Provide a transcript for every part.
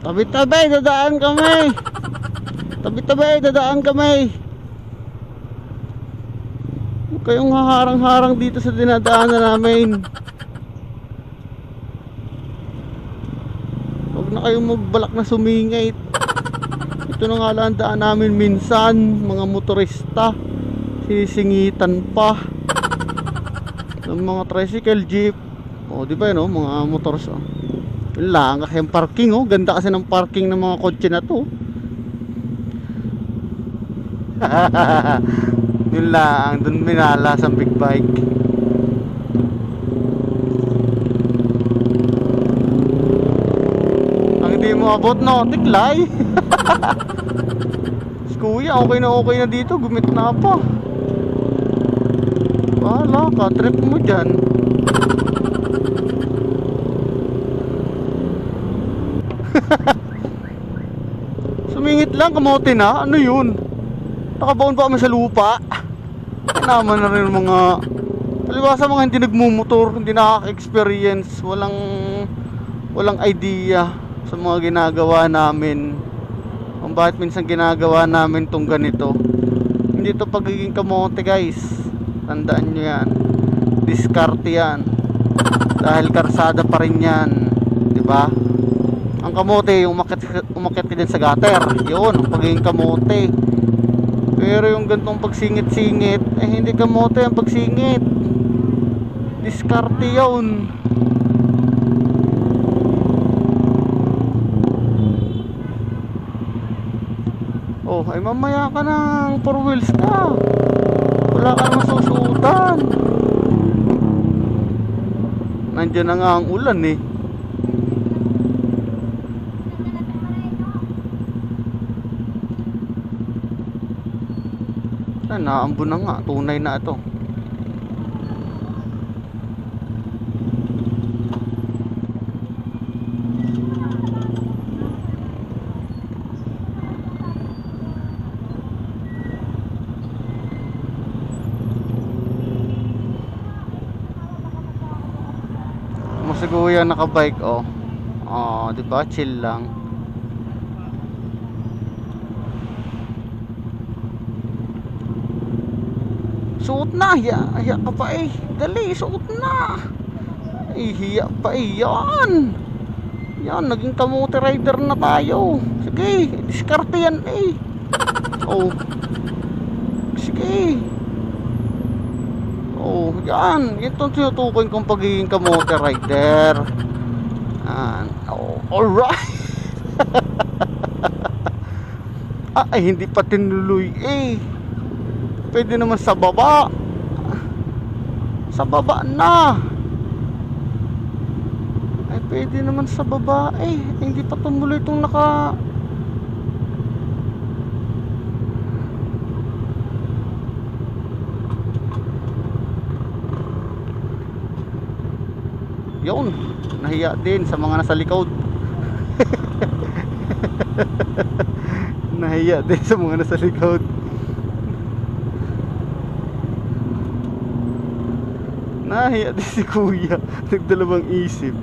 Tabi-tabi, dadaan kami. Tabi-tabi, dadaan kami. Huwag kayong haharang-harang dito sa dinadaanan namin. Huwag na kayong magbalak na sumingit. Ito na nga lang daan namin minsan, mga motorista. Sisingitan pa ng mga tricycle, jeep. O, di ba yun, mga motors, oh. Yun lang, kasi yung parking, oh. Ganda kasi ng parking ng mga kotse na to. Yun lang, dun minala sa big bike. Ang hindi mo abot, no? Tiklay. Si kuya, okay na dito. Gumit na pa. Wala ka, trip mo dyan. Sumingit lang, kamote na. Ano yun? Nakabaon pa kami sa lupa. Naman na rin mga palibasa, mga hindi nagmumotor, hindi nakaka-experience, walang idea sa mga ginagawa namin. Kung bakit minsan ginagawa namin tong ganito. Hindi to pagiging kamote, guys. Tandaan nyo yan. Diskarte yan. Dahil karsada pa rin yan, diba? Ang kamote, yung umakyat ka dyan sa gutter, yun, ang pagiging kamote. Pero yung gantong pagsingit-singit, eh hindi kamote ang pagsingit. Diskarte yun. Oh, ay mamaya ka ng 4 wheels ka. Wala ka naman susutan. Nandiyan na nga ang ulan eh. Naambon na nga, tunay na ito. Si kuya nakabike, oh. Oh, di ba? Chill lang. Suot na, hiya ka pa eh. Dali, suot na. Hiya pa eh. Yan, naging kamote rider na tayo. Sige, diskarte yan eh. Oh. Sige. Oh, yan. Ito tinutukoy kong pagiging kamote rider. Oh, alright. Ay, hindi pa tinuloy eh. Pwede naman sa baba. Sa baba na. Ay, pwede naman sa baba eh. Hindi pa tumuloy itong naka... Yun, nahiya din sa mga nasa likod. Nahiya din sa mga nasa likod. Nahiya din si kuya. Nagdalawang isip.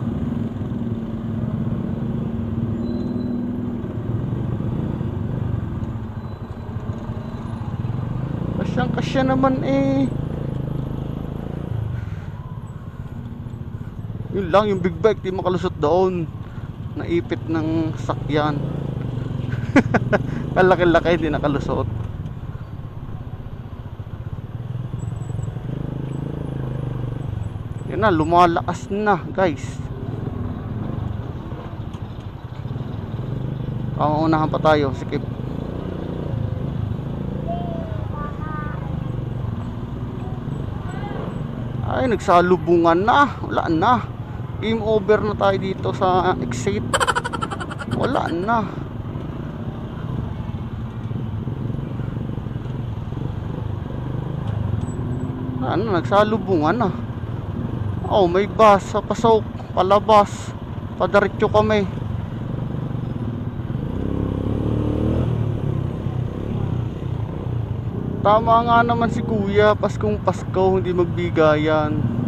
Kasyang-kasya naman eh. Yun lang, yung big bike di makalusot doon. Naipit ng sakyan. Kalaki-laki di nakalusot. Yun na, lumalakas na guys. Unahan pa tayo, sikip. Ay, nagsalubungan na. Wala na. Game over na tayo dito sa exit. Wala na. Ano, nagsalubungan na. Oh, may bus sa pasok, palabas. Padaritso kami. Tama nga naman si kuya, Paskong Pasko, hindi magbigayan.